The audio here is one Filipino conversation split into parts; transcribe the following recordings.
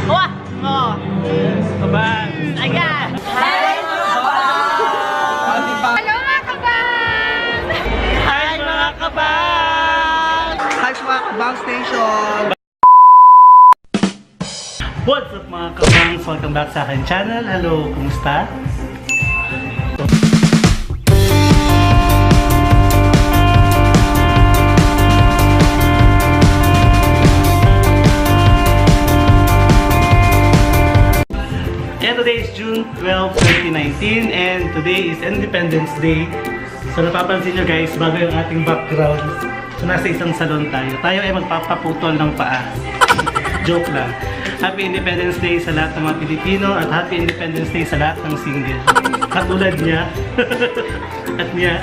Wah! Oh! Kabangs! Ayan! Hi mga kabangs! Hello mga kabangs! Hi mga kabangs! Hi sa mga Kabang Station! What's up mga kabangs? Welcome back sa akin channel. Hello, kumusta? And today is June 12, 2019 and today is Independence Day. So napapansin nyo guys, bago yung ating background. So nasa isang salon tayo. Tayo ay magpapaputol ng paa. Joke lang. Happy Independence Day sa lahat ng mga Pilipino at Happy Independence Day sa lahat ng single. Katulad niya. at niya.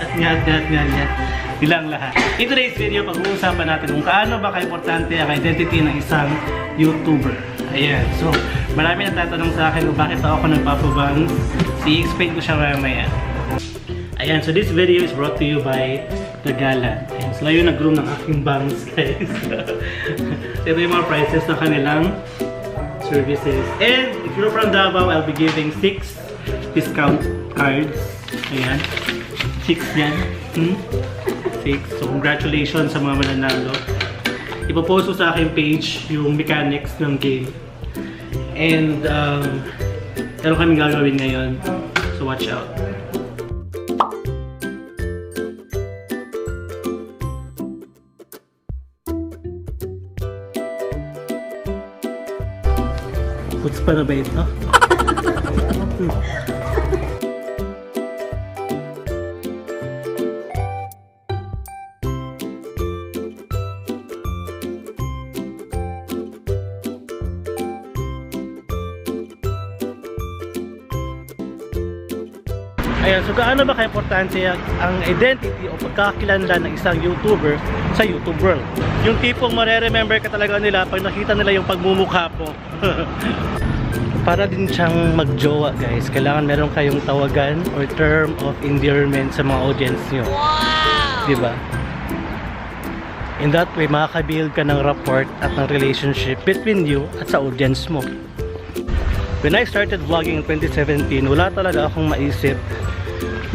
Bilang lahat. In today's video, pag-uusapan natin kung kaano ba ka-importante ang identity ng isang YouTuber. Ayan. So, marami nagtatanong sa akin kung bakit ako nagpapabangs. I-explain ko siya mamaya. Ayan. So, this video is brought to you by Tagalan. Ayan. Sila yung nag-groom ng aking bangs, guys. Ito yung mga prices na kanilang services. And if you're from Davao, I'll be giving 6 discount cards. Ayan. 6 yan. 6. So, congratulations sa mga mananalo. Ipopost ko sa aking page yung mechanics ng game. And, meron kami gagawin ngayon. So, watch out. Puts pa na ba ito? Ayan, so gaano ba ka-importante ang identity o pagkakakilanlan ng isang YouTuber sa YouTube world? Yung tipong mareremember ka talaga nila pag nakita nila yung pagmumukha mo. Para din siyang magjowa guys, kailangan meron kayong tawagan or term of endearment sa mga audience nyo. Wow! Diba? In that way, makaka-build ka ng rapport at ng relationship between you at sa audience mo. When I started vlogging in 2017, wala talaga akong maisip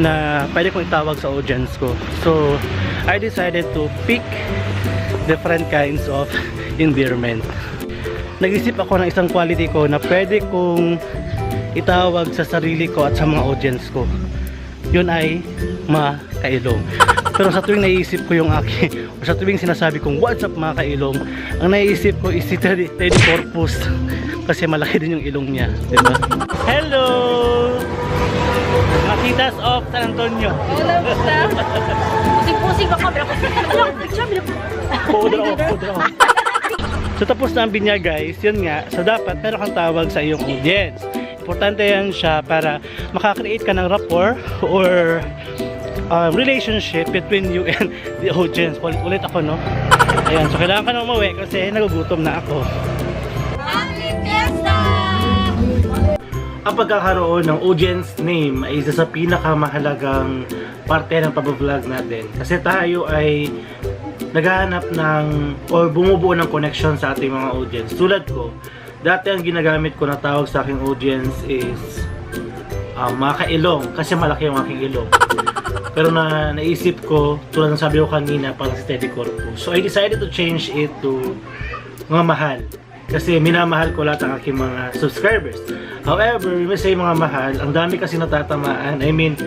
na pwede kong itawag sa audience ko. So, I decided to pick different kinds of endearment. Nag-isip ako ng isang quality ko na pwede kong itawag sa sarili ko at sa mga audience ko. Yun ay makailong. Pero sa tuwing naisip ko yung aking, o sa tuwing sinasabi kong what's up mga kailong, ang naisip ko is si Teddy Corpus. Kasi malaki din yung ilong niya, diba? Hello! Makitas of San Antonio. Hello, basta. Pusing-pusing ka camera ko. Alam, picture. Pudra ko. So tapos na ang binyag guys, yun nga. So dapat meron kang tawag sa iyong audience. Importante yan siya para makakreate ka ng rapport or relationship between you and the audience. Ulit ako, no? Ayan, so kailangan ka na umuwi kasi nagugutom na ako. Ang pagkakaroon ng audience name ay isa sa pinakamahalagang parte ng pag-vlog natin. Kasi tayo ay naghahanap ng o bumubuo ng connection sa ating mga audience. Tulad ko, dati ang ginagamit ko na tawag sa aking audience is mga kailong kasi malaki yung aking ilong. Pero naisip ko, tulad ng sabi ko kanina, parang si Teddy Corpus. So I decided to change it to mga mahal. Kasi minamahal ko lahat ang aking mga subscribers. However, may say mga mahal, ang dami kasi natatamaan. I mean,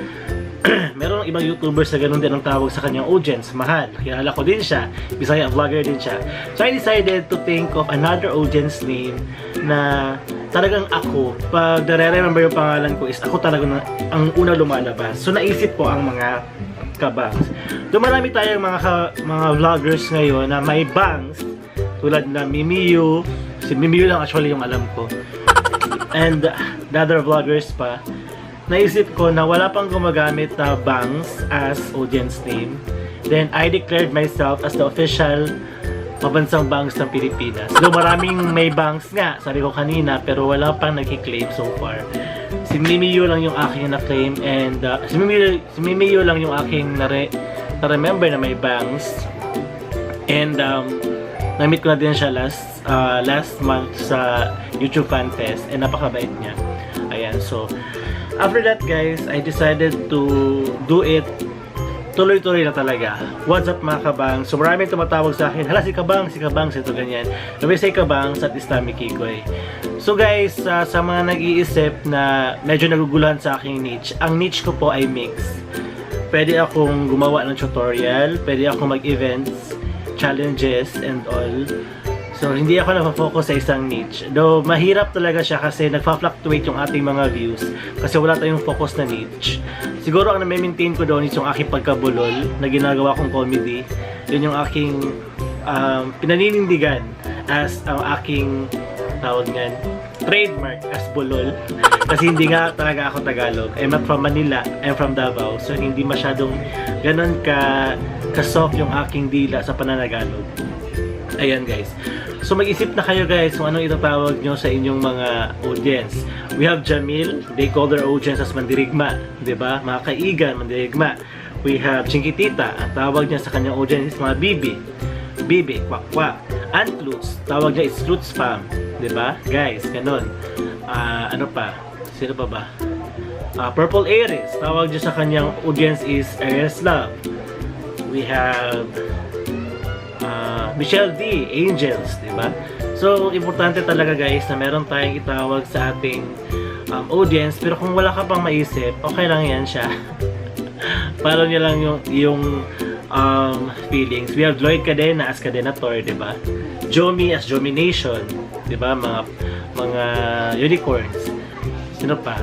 meron ibang YouTubers na ganun din ang tawag sa kanyang audience, mahal. Kilala ko din siya, Bisaya vlogger din siya. So I decided to think of another audience name na talagang ako, pag nare-remember yung pangalan ko is ako talaga ang una lumalabas. So naisip ko ang mga kabangs. Dumarami tayong mga vloggers ngayon na may bangs tulad na Mimiyu. Si Mimiyu lang actually yung alam ko. And the other vloggers pa. Naisip ko na wala pang gumagamit na bangs as audience name. Then I declared myself as the official pabansang bangs ng Pilipinas. Though maraming may bangs nga, sabi ko kanina, pero wala pang nag-claim so far. Si Mimiyu lang yung aking na-claim and si Mimiyu lang yung aking na-remember na may bangs. And Na-meet ko na din siya last month sa YouTube Fan Fest and napakabait niya. Ayan, so after that guys, I decided to do it tuloy-tuloy na talaga. What's up mga kabang? So maraming tumatawag sa akin, hala si kabang, ito ganyan. Sabi say kabang sa Islamic Kikoy. So guys, sa mga nag-iisip na medyo naguguluhan sa aking niche, ang niche ko po ay mix. Pwede akong gumawa ng tutorial, pwede akong mag-events, challenges and all. So, hindi ako na-focus sa isang niche. Though, mahirap talaga siya kasi nagfa-fluctuate yung ating mga views kasi wala tayong focus na niche. Siguro ang na-maintain ko doon is yung aking pagkabulol na ginagawa kong comedy. Yun yung aking pinaninindigan as ang aking tawag ngan, trademark as bulol. Kasi hindi nga talaga ako Tagalog. I'm not from Manila, I'm from Davao. So, hindi masyadong ganun ka-soft yung aking dila sa pananagalog. Ayan guys. So mag-isip na kayo guys kung anong itatawag nyo sa inyong mga audience. We have Jamil, they call their audience as Mandirigma, 'di ba? Mga kaigan, Mandirigma. We have Chinkitita, ang tawag niya sa kanyang audience is mga Bibi, Kwak-Kwak. Antlus, tawag niya is Lutz Spam, 'di ba? Guys, ganun. Ano pa? Sino pa ba? Purple Aries, tawag niya sa kanyang audience is Aries Love. We have Michelle D, Angels, di ba? So, importante talaga guys na meron tayong itawag sa ating audience, pero kung wala ka pang maisip, okay lang yan siya. Para niya lang yung feelings. We have Lloyd Cadena as Cadenator, di ba? Jomi as Jomination, di ba? Mga unicorns. Sino pa?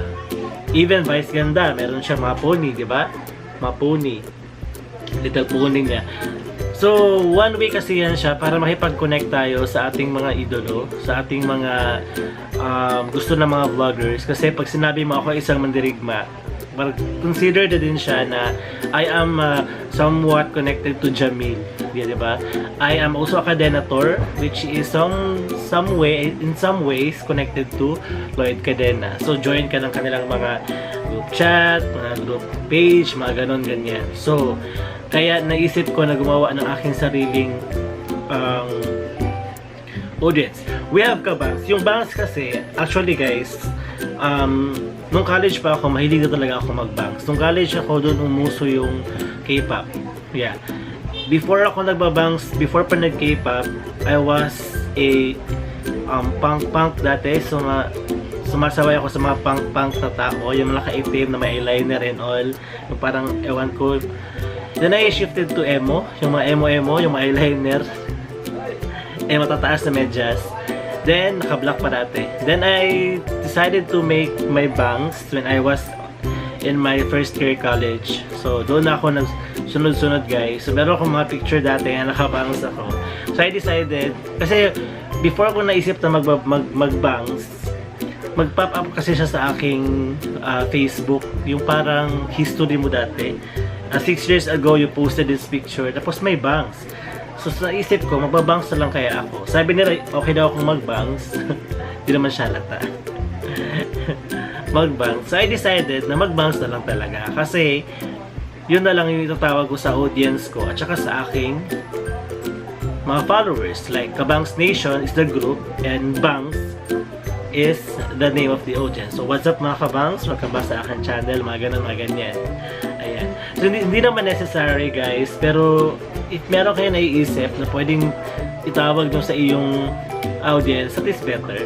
Even Vice Ganda, meron siya mga pony, di ba? Mga pony. Little pony niya. So, one way kasi yan siya para makipag-connect tayo sa ating mga idolo, sa ating mga gusto ng mga vloggers. Kasi pag sinabi mo ako isang mandirigma, consider na din siya na I am somewhat connected to Jamil. Yeah, diba? I am also a Cadenator, which is in some ways connected to Lloyd Cadena. So, join ka ng kanilang mga group chat, mga group page, mga ganon ganyan. So, kaya naisip ko na gumawa ng aking sariling audience. We have kabangs. Yung bangs kasi, actually guys, nung college pa ako, mahilig na talaga ako mag-bangs. Nung college ako, doon umuso yung K-pop. Yeah. Before ako nagbabangs, before pa nag-K-pop, I was a punk dati. So, sumasaway ako sa mga punk na tao. Yung mga ka-itim na may eyeliner and all. Yung parang, ewan ko. Then I shifted to emo. Yung mga emo, yung mga eyeliner. Matataas na medyas. Then, naka-black pa dati. Then, I decided to make my bangs when I was in my first year college. So, doon ako sunod-sunod guys. So, meron akong mga picture dati na naka-bangs ako. So, I decided, kasi before ako naisip na mag-bangs, mag-pop up kasi siya sa aking Facebook. Yung parang history mo dati. 6 years ago, you posted this picture. Tapos may bangs. So, sa isip ko, magbabangs na lang kaya ako. Sabi nila, okay daw akong magbangs. Hindi naman siya lata. Magbangs. So, I decided na magbangs na lang talaga. Kasi, yun na lang yung itatawag ko sa audience ko. At saka sa aking mga followers. Like, Kabangs Nation is the group. And Bangs is the name of the audience. So, what's up mga kabangs? Welcome back sa aking channel. Mga ganun, mga ganyan. Ayan. So, hindi naman necessary guys. Pero, if meron kayo naiisip na pwedeng itawag nyo sa iyong audience, that is better.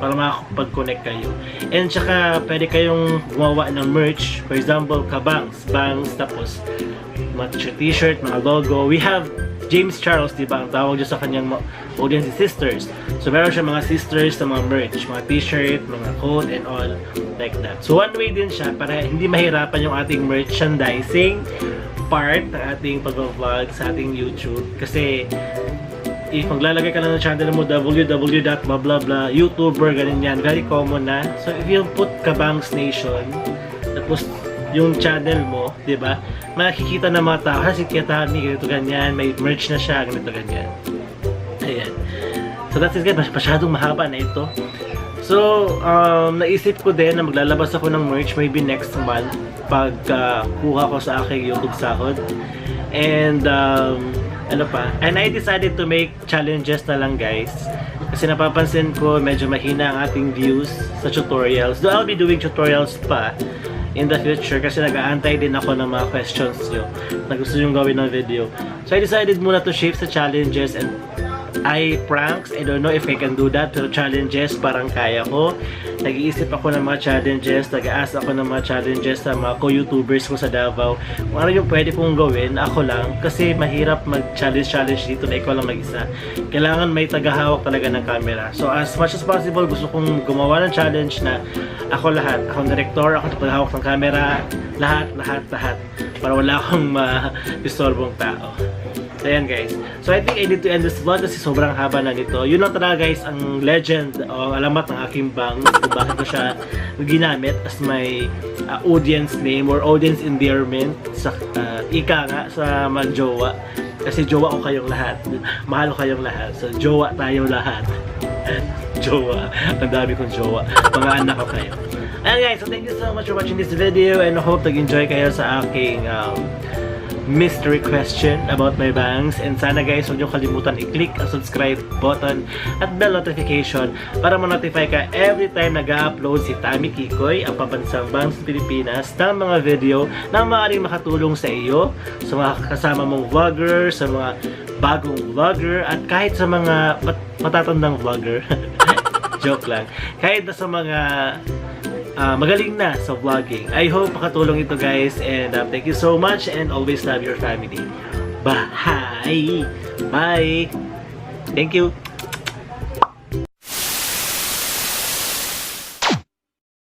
Para makapag-connect kayo. And tsaka, pwede kayong gumawa ng merch. For example, kabangs, bangs, tapos mga t-shirt, mga logo. We have James Charles, diba? Ang tawag niya sa kanyang audience is sisters. So, meron siya mga sisters na mga merch, mga t-shirt, mga coat, and all like that. So, one way din siya para hindi mahirapan yung ating merchandising part ng ating pag-vlog sa ating YouTube. Kasi, if maglalagay ka lang ng channel mo, www.blablabla, YouTuber, ganun yan, very common na. So, if you put Kabangs Nation, tapos yung channel mo, di ba? Makikita ng mga tao, si Kiatami, ganito ganyan, may merch na siya, ganito ganyan. Ayan. So that's it guys, masyadong mahaba na ito. So, naisip ko din na maglalabas ako ng merch maybe next month pag kuha ko sa aking YouTube sahod. And, Ano pa? And I decided to make challenges na lang, guys. Kasi napapansin ko medyo mahina ang ating views sa tutorials. Though I'll be doing tutorials pa in the future kasi nag-aantay din ako ng mga questions nyo na gusto nyo gawin ng video. So I decided muna to shift sa challenges and pranks. I don't know if I can do that. Pero challenges, parang kaya ko. Nag-iisip ako ng mga challenges. Nag-aas ako ng mga challenges sa mga co-youtubers ko sa Davao. Kung ano yung pwede kong gawin, ako lang. Kasi mahirap mag-challenge dito na ikaw lang mag-isa. Kailangan may tagahawak talaga ng camera. So as much as possible, gusto kong gumawa ng challenge na ako lahat. Akong director, ako tagahawak ng camera. Lahat. Para wala akong ma-distorbong tao. So, ayan guys. So, I think I need to end this vlog kasi sobrang haba na nito. Yun lang talaga guys, ang legend o ang alamat ng aking bangs kung bakit ko siya ginamit as my audience name or audience endearment sa ika nga sa mga jowa. Kasi jowa ko kayong lahat. Mahal ko kayong lahat. So, jowa tayo lahat. Jowa. Ang dami kong jowa. Mga anak ko kayo. Ayan guys, so thank you so much for watching this video and I hope nag-enjoy kayo sa aking mystery question about my bangs. And sana guys, huwag niyo kalimutan i-click ang subscribe button at bell notification para ma-notify ka every time nag-upload si Tammy Kikoy, ang pabansang bangs ng Pilipinas, ng mga video na maaaring makatulong sa iyo, sa mga kasama mong vlogger, sa mga bagong vlogger, at kahit sa mga matatandang vlogger. Joke lang. Kahit na sa mga magaling na sa vlogging. I hope makatulong ito guys and thank you so much and always love your family. Bye! Bye! Thank you!